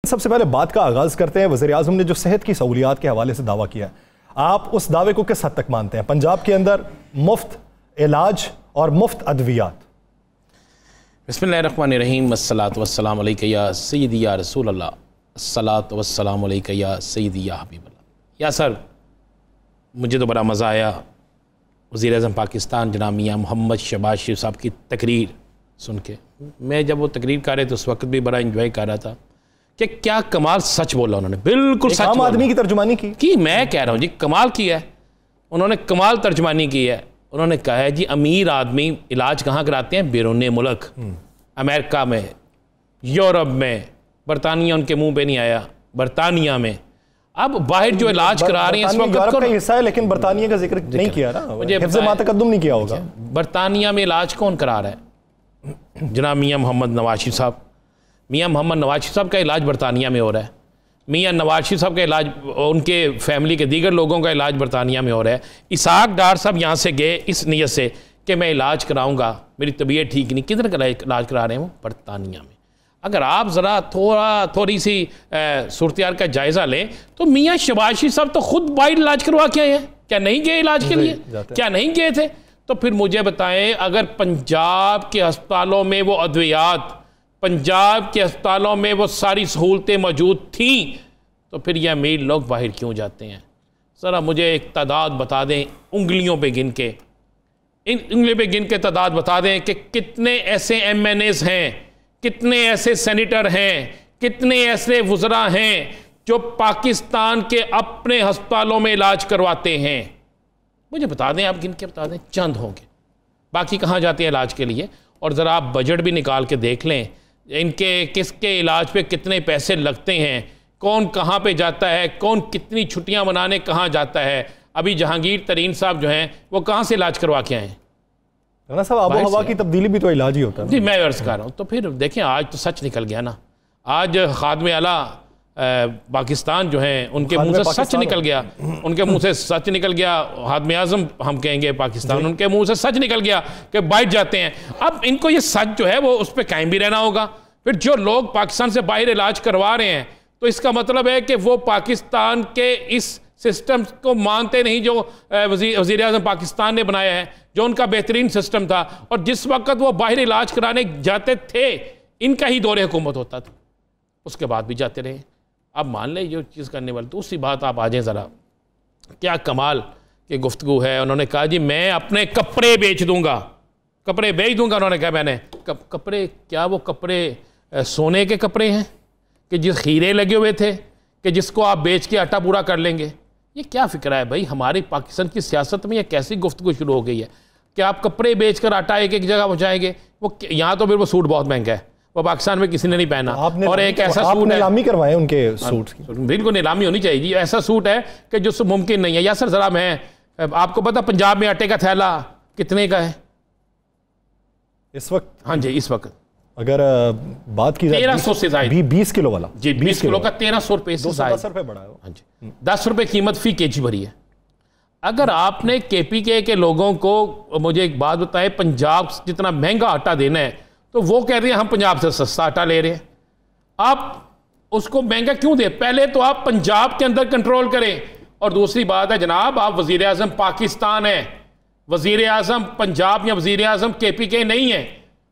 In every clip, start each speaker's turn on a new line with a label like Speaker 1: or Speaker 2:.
Speaker 1: सबसे पहले बात का आगाज करते हैं। वज़ीर-ए-आज़म ने जो सेहत की सहूलियात के हवाले से दावा किया है, आप उस दावे को किस हद तक मानते हैं? पंजाब के अंदर मुफ्त इलाज और मुफ्त अद्वियात।
Speaker 2: बिस्मिल्लाहिर्रहमानिर्रहीम, अस्सलातु वस्सलामु अलैका या सय्यदी या रसूल अल्लाह, अस्सलातु वस्सलामु अलैका या सय्यदी या हबीब अल्लाह। या सर, मुझे तो बड़ा मज़ा आया वज़ीर-ए-आज़म पाकिस्तान जनाब मियाँ मोहम्मद शहबाज शरीफ साहब की तकरीर सुन के। मैं जब वो तकरीर कर रहे तो उस वक्त भी बड़ा इंजॉय कर रहा था कि क्या कमाल सच बोला उन्होंने, बिल्कुल सच। आम
Speaker 1: आदमी की तर्जुमानी की
Speaker 2: मैं कह रहा हूँ जी, कमाल की है उन्होंने, कमाल तर्जुमानी की है। उन्होंने कहा है जी, अमीर आदमी इलाज कहाँ कराते हैं? बैरून मुल्क, अमेरिका में, यूरोप में, बरतानिया उनके मुंह पे नहीं आया, बरतानिया में। अब बाहर जो इलाज करा रही हैं इस वक्त
Speaker 1: का हिस्सा है, लेकिन बरतानिया का जिक्र नहीं किया ना, मुझे तकद्दुम नहीं किया होगा।
Speaker 2: बरतानिया में इलाज कौन करा रहा है? जनाब मियाँ मोहम्मद नवाज शरीफ साहब। मियाँ मोहम्मद नवाज शरीफ साहब का इलाज बरतानिया में हो रहा है। मियाँ नवाज शरीफ साहब का इलाज, उनके फैमिली के दीगर लोगों का इलाज बरतानिया में हो रहा है। इसाक डार साहब यहाँ से गए इस नीयत से कि मैं इलाज कराऊंगा, मेरी तबीयत ठीक नहीं। किधर का इलाज करा रहे हैं वो? बरतानिया में। अगर आप ज़रा थोड़ी सी सूरत का जायज़ा लें तो मियाँ शहबाज शरीफ साहब तो खुद बाहर इलाज करवा के आए हैं। क्या नहीं गए इलाज के लिए? क्या नहीं गए थे? तो फिर मुझे बताएं, अगर पंजाब के अस्पतालों में वो अद्वियात, पंजाब के अस्पतालों में वो सारी सहूलतें मौजूद थीं, तो फिर ये अमीर लोग बाहर क्यों जाते हैं? ज़रा मुझे एक तादाद बता दें, उंगलियों पे गिन के, इन उंगलियों पे गिन के तादाद बता दें कि कितने ऐसे MNAs हैं, कितने ऐसे सेनेटर हैं, कितने ऐसे वज़रा हैं जो पाकिस्तान के अपने अस्पतालों में इलाज करवाते हैं। मुझे बता दें, आप गिन के बता दें, चंद होंगे। बाकी कहाँ जाते हैं इलाज के लिए? और ज़रा आप बजट भी निकाल के देख लें, इनके किसके इलाज पे कितने पैसे लगते हैं, कौन कहाँ पे जाता है, कौन कितनी छुट्टियां मनाने कहाँ जाता है। अभी जहांगीर तरीन साहब जो हैं वो कहाँ से इलाज करवा के आए?
Speaker 1: साहब, आबो हवा की तब्दीली भी तो इलाज ही होता है
Speaker 2: जी। मैं अर्ज़ कर रहा हूँ, तो फिर देखें, आज तो सच निकल गया ना। आज खादमे आला पाकिस्तान जो हैं उनके मुंह से सच निकल गया, उनके मुंह से सच निकल गया। खादमे आज़म हम कहेंगे पाकिस्तान, उनके मुंह से सच निकल गया कि बाहर जाते हैं। अब इनको ये सच जो है वो उस पर कायम भी रहना होगा। फिर जो लोग पाकिस्तान से बाहर इलाज करवा रहे हैं, तो इसका मतलब है कि वो पाकिस्तान के इस सिस्टम को मानते नहीं जो वज़ीर-ए-आज़म पाकिस्तान ने बनाया है, जो उनका बेहतरीन सिस्टम था। और जिस वक्त वो बाहर इलाज कराने जाते थे, इनका ही दौरे हुकूमत होता था, उसके बाद भी जाते रहे। अब मान लें जो चीज़ करने वाले, तो उसी बात आप आ जाएँ ज़रा। क्या कमाल की गुफ्तगू है। उन्होंने कहा जी, मैं अपने कपड़े बेच दूंगा, कपड़े बेच दूंगा। उन्होंने कहा मैंने कपड़े, क्या वो कपड़े सोने के कपड़े हैं कि जिस खीरे लगे हुए थे कि जिसको आप बेच के आटा पूरा कर लेंगे? ये क्या फ़िक्र है भाई? हमारी पाकिस्तान की सियासत में ये कैसी गुफ्तगू शुरू हो गई है कि आप कपड़े बेचकर आटा एक एक जगह पहुँचाएंगे? वो यहाँ तो फिर वो सूट बहुत महंगा है, वो पाकिस्तान में किसी ने नहीं पहना। और एक ऐसा सूट है,
Speaker 1: नीलामी करवाए उनके सूट की।
Speaker 2: बिल्कुल नीलामी होनी चाहिए जी। ऐसा सूट है कि जो मुमकिन नहीं है। या सर ज़रा, मैं आपको पता पंजाब में आटे का थैला कितने का है
Speaker 1: इस वक्त?
Speaker 2: हाँ जी, इस वक्त अगर
Speaker 1: बात की जाए
Speaker 2: 1300 से ज़ायद,
Speaker 1: 20 किलो वाला
Speaker 2: जी, 20 किलो का 1300 रुपये से
Speaker 1: 210 रुपये बढ़ा है।
Speaker 2: हाँ जी, 10 रुपये कीमत फी केजी भरी है। अगर आपने KPK के लोगों को, मुझे एक बात बताएं, पंजाब जितना महंगा आटा देना है, तो वो कह रहे हैं हम पंजाब से सस्ता आटा ले रहे हैं। आप उसको महंगा क्यों दे? पहले तो आप पंजाब के अंदर कंट्रोल करें। और दूसरी बात है जनाब, आप वज़ीर-ए-आज़म पाकिस्तान है, वज़ीर-ए-आज़म पंजाब या वज़ीर-ए-आज़म KPK नहीं है।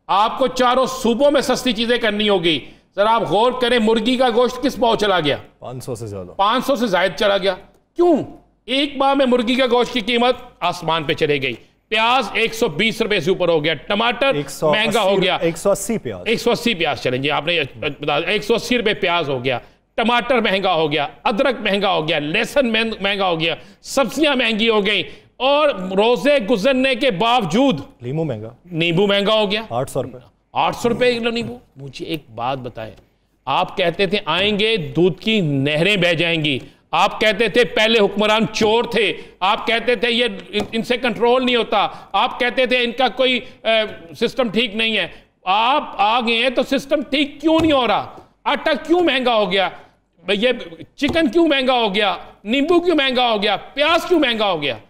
Speaker 2: आपको चारों सूबों में सस्ती चीजें करनी होगी। जरा आप गौर करें, मुर्गी का गोश्त किस भाव चला गया?
Speaker 1: 500 से ज्यादा,
Speaker 2: 500 से ज्यादा चला गया। क्यों? एक बार में मुर्गी का गोश्त की कीमत आसमान पे चली गई। प्याज 120 रुपए से ऊपर हो गया, टमाटर महंगा हो गया,
Speaker 1: 180 प्याज,
Speaker 2: 180 प्याज चलेंगे, आपने बता 180 रुपए प्याज हो गया, टमाटर महंगा हो गया, अदरक महंगा हो गया, लहसुन महंगा हो गया, सब्जियां महंगी हो गई। और रोजे गुजरने के बावजूद नींबू महंगा हो गया,
Speaker 1: 800 रुपए,
Speaker 2: 800 रुपए किलो नींबू। मुझे एक बात बताएं, आप कहते थे आएंगे दूध की नहरें बह जाएंगी, आप कहते थे पहले हुक्मरान चोर थे, आप कहते थे ये इनसे कंट्रोल नहीं होता, आप कहते थे इनका कोई सिस्टम ठीक नहीं है। आप आ गए हैं तो सिस्टम ठीक क्यों नहीं हो रहा? आटा क्यों महंगा हो गया? ये चिकन क्यों महंगा हो गया? नींबू क्यों महंगा हो गया? प्याज क्यों महंगा हो गया?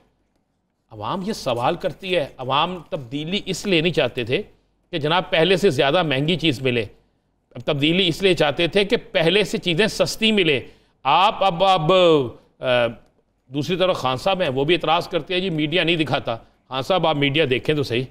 Speaker 2: अवाम ये सवाल करती है। अवाम तब्दीली इसलिए नहीं चाहते थे कि जनाब पहले से ज़्यादा महंगी चीज़ मिले। तब्दीली इसलिए चाहते थे कि पहले से चीज़ें सस्ती मिले। आप अब दूसरी तरफ खान साहब हैं, वो भी इतराज़ करते हैं जी मीडिया नहीं दिखाता। खान साहब आप मीडिया देखें तो सही,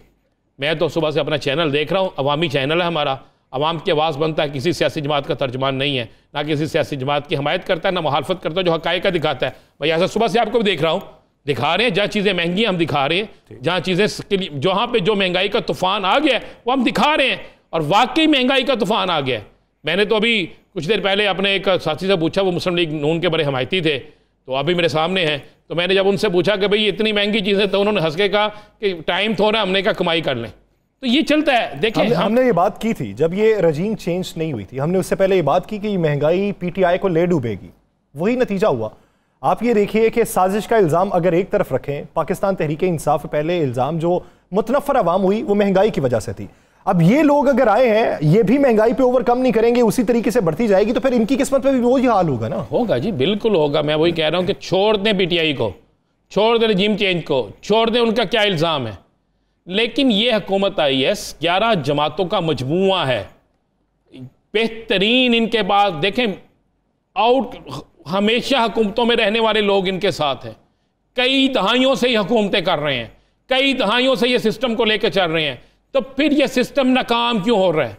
Speaker 2: मैं तो सुबह से अपना चैनल देख रहा हूँ, अवामी चैनल है हमारा, अवाम की आवाज़ बनता है, किसी सियासी जमात का तर्जमान नहीं है, ना किसी सियासी जमात की हमायत करता है, ना मुखालफत करता है, जो हक़ाइक़ का दिखाता है। भाई ऐसा सुबह से आपको भी देख रहा हूँ, दिखा रहे हैं जहाँ चीज़ें महंगी हैं हम दिखा रहे हैं, जहाँ चीज़ें जहाँ पे जो महंगाई का तूफ़ान आ गया है वो हम दिखा रहे हैं, और वाकई महंगाई का तूफ़ान आ गया है। मैंने तो अभी कुछ देर पहले अपने एक साथी से पूछा, वो मुस्लिम लीग नून के बड़े हमायती थे, तो अभी मेरे सामने हैं, तो मैंने जब उनसे पूछा कि भाई इतनी महंगी चीज़ें, तो उन्होंने हंस के कहा कि टाइम थोड़ा, हमने कहा कमाई कर लें। तो ये चलता है। देखिए
Speaker 1: हमने ये बात की थी जब ये रजीम चेंज नहीं हुई थी, हमने उससे पहले ये बात की कि ये महंगाई पीटीआई को ले डूबेगी, वही नतीजा हुआ। आप ये देखिए कि साजिश का इल्ज़ाम अगर एक तरफ रखें, पाकिस्तान तहरीक इंसाफ पहले इल्ज़ाम जो मुतनफ़र अवाम हुई वो महंगाई की वजह से थी। अब ये लोग अगर आए हैं, ये भी महंगाई पे ओवरकम नहीं करेंगे, उसी तरीके से बढ़ती जाएगी, तो फिर इनकी किस्मत पे भी वही हाल होगा ना।
Speaker 2: होगा जी, बिल्कुल होगा। मैं वही कह रहा हूँ कि छोड़ दें पीटीआई को, छोड़ दें रजीम चेंज को, छोड़ दें उनका क्या इल्ज़ाम है, लेकिन ये हुकूमत आई है 11 जमातों का मजमूआ है, बेहतरीन इनके पास। देखें हमेशा हुकूमतों में रहने वाले लोग इनके साथ हैं, कई दहाइयों से ये हुकूमतें कर रहे हैं, कई दहाइयों से ये सिस्टम को लेकर चल रहे हैं, तो फिर ये सिस्टम नाकाम क्यों हो रहा है,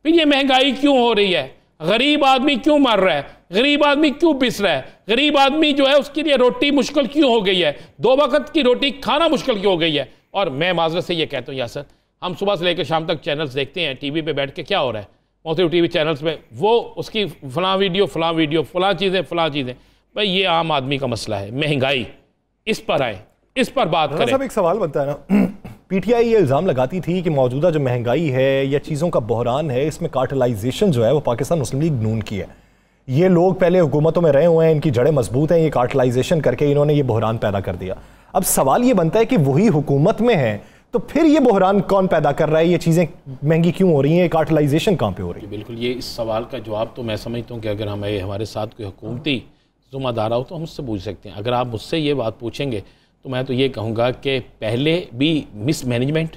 Speaker 2: फिर ये महंगाई क्यों हो रही है, गरीब आदमी क्यों मर रहा है, गरीब आदमी क्यों पिस रहा है, गरीब आदमी जो है उसके लिए रोटी मुश्किल क्यों हो गई है, 2 वक्त की रोटी खाना मुश्किल क्यों हो गई है। और मैं माजरत से ये कहता हूँ यासर, हम सुबह से लेकर शाम तक चैनल्स देखते हैं, टीवी पे बैठ के क्या हो रहा है मुख्तलिफ टीवी चैनल्स में, वो उसकी फ़लाँ वीडियो फ़लाँ चीज़ें। भाई ये आम आदमी का मसला है, महंगाई, इस पर आए, इस पर बात करें।
Speaker 1: सब एक सवाल बनता है ना, पीटीआई ये इल्ज़ाम लगाती थी कि मौजूदा जो महंगाई है या चीज़ों का बहरान है, इसमें कार्टलाइजेशन जो है वो पाकिस्तान मुस्लिम लीग नून की है। ये लोग पहले हुकूमतों में रहे हुए हैं, इनकी जड़ें मजबूत हैं, ये कार्टलाइजेशन करके इन्होंने ये बहरान पैदा कर दिया। अब सवाल ये बनता है कि वही हुकूमत में है तो फिर ये बहरान कौन पैदा कर रहा है, ये चीज़ें महंगी क्यों हो रही हैं, कार्टलाइजेशन कहाँ पे हो रही है।
Speaker 2: बिल्कुल, ये इस सवाल का जवाब तो मैं समझता हूँ कि अगर हमारे साथ कोई हुकूमती ज़िम्मेदार हो तो हम उससे पूछ सकते हैं। अगर आप मुझसे ये बात पूछेंगे तो मैं तो ये कहूँगा कि पहले भी मिस मैनेजमेंट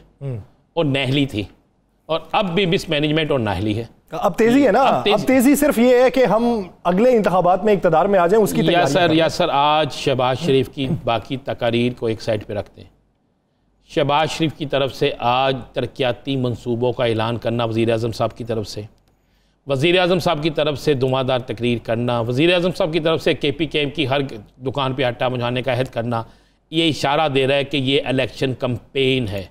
Speaker 2: और नाहली थी, और अब भी मिस मैनेजमेंट और नाहली है।
Speaker 1: अब तेजी है ना, अब तेजी सिर्फ ये है कि हम अगले इंतखाबात में इक़्तिदार में आ जाएं, उसकी तैयारी।
Speaker 2: या सर आज शहबाज शरीफ की बाकी तकारीर को एक साइड पे रखते हैं। शहबाज शरीफ की तरफ से आज तरक्याती मंसूबों का ऐलान करना, वज़ीर आज़म साहब की तरफ से, वज़ीर आज़म साहब की तरफ से दुमादार तकरीर करना, वज़ीर आज़म साहब की तरफ से KPKM की हर दुकान पर आटा मुझाने का अहद करना, ये इशारा दे रहा है कि ये इलेक्शन कैंपेन है।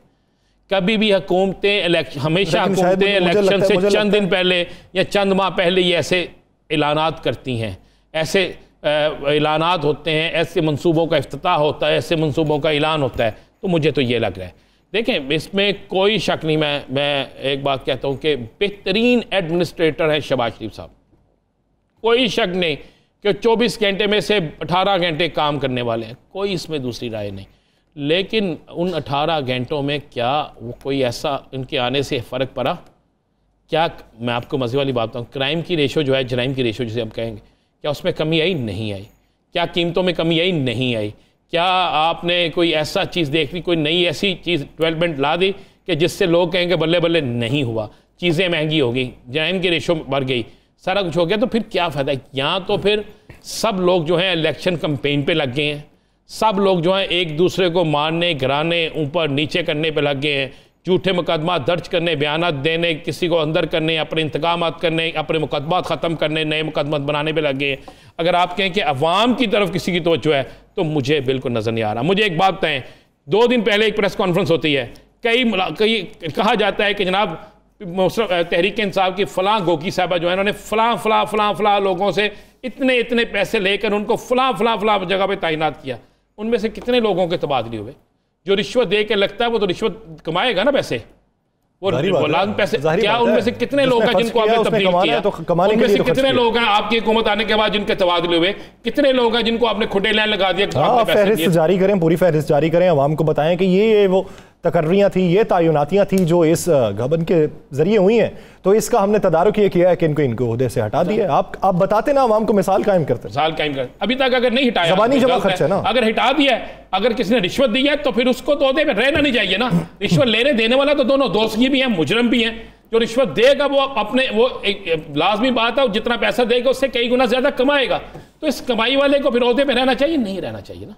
Speaker 2: कभी भी हुकूमतें हमेशा हुकूमतें इलेक्शन से चंद दिन पहले या चंद माह पहले ये ऐसे ऐलानात करती हैं, ऐसे ऐलानात होते हैं, ऐसे मंसूबों का इफ्तिताह होता है, ऐसे मंसूबों का ऐलान होता है। तो मुझे तो ये लग रहा है, देखें इसमें कोई शक नहीं, मैं एक बात कहता हूँ कि बेहतरीन एडमिनिस्ट्रेटर है शहबाज शरीफ साहब, कोई शक नहीं कि 24 घंटे में से 18 घंटे काम करने वाले हैं, कोई इसमें दूसरी राय नहीं। लेकिन उन 18 घंटों में क्या वो कोई ऐसा इनके आने से फ़र्क पड़ा? क्या मैं आपको मज़े वाली बात बताऊँ, क्राइम की रेशो जो है, जराइम की रेशो जिसे हम कहेंगे, क्या उसमें कमी आई? नहीं आई। क्या कीमतों में कमी आई? नहीं आई। क्या आपने कोई ऐसा चीज़ देख ली, कोई नई ऐसी चीज़ डेवलपमेंट ला दी कि जिससे लोग कहेंगे बल्ले बल्ले? नहीं हुआ। चीज़ें महंगी हो गई, जराइम की रेशो बढ़ गई, सारा कुछ हो गया, तो फिर क्या फ़ायदा? यहाँ तो फिर सब लोग जो हैं इलेक्शन कैंपेन पे लग गए हैं, सब लोग जो हैं एक दूसरे को मारने, गिराने, ऊपर नीचे करने पे लग गए हैं, झूठे मुकदमा दर्ज करने, बयानात देने, किसी को अंदर करने, अपने इंतकामात करने, अपने मुकदमात ख़त्म करने, नए मुकदमात बनाने पे लग गए हैं। अगर आप कहें कि अवाम की तरफ किसी की तवज्जो है तो मुझे बिल्कुल नज़र नहीं आ रहा। मुझे एक बात बताएं, 2 दिन पहले एक प्रेस कॉन्फ्रेंस होती है, कई कहा जाता है कि जनाब तहरीक इंसाफ की फ़लाँ गोकी साहबा जो है, उन्होंने फ़लाँ लोगों से इतने पैसे लेकर उनको फ़लाँ जगह पे तैनात किया। उनमें से कितने लोगों के तबादले हुए? जो रिश्वत दे के लगता है वो तो रिश्वत कमाएगा ना पैसे, वो पैसे। क्या उनमें से कितने लोग हैं जिनको आपने तब्दील किया? उनमें से कितने लोग हैं आपकी हुकूमत आने के बाद जिनके तबादले हुए? कितने लोग हैं जिनको आपने खुदे लाइन लगा दिया?
Speaker 1: फहरिस्त जारी करें, पूरी फहरिस्त जारी करें, अवाम को बताएं कि ये वो तकर्रियाँ थी, ये तयनातियाँ थी जो इस गबन के जरिए हुई हैं, तो इसका हमने तदारुक ये किया है कि इनको ओहदे से हटा दिया। आप बताते ना, आवाम को मिसाल कायम करते,
Speaker 2: अभी तक अगर नहीं हटाया,
Speaker 1: ज़बानी जमा खर्च है ना,
Speaker 2: अगर हटा दिया, अगर किसी ने रिश्वत दी है तो फिर उसको तो ओहदे में रहना नहीं चाहिए ना। रिश्वत लेने देने वाला तो दोनों दोषी भी हैं, मुजरम भी हैं। जो रिश्वत देगा वो अपने वो लाजमी बात है, जितना पैसा देगा उससे कई गुना ज़्यादा कमाएगा। तो इस कमाई वाले को फिर ओहदे में रहना चाहिए? नहीं रहना चाहिए ना।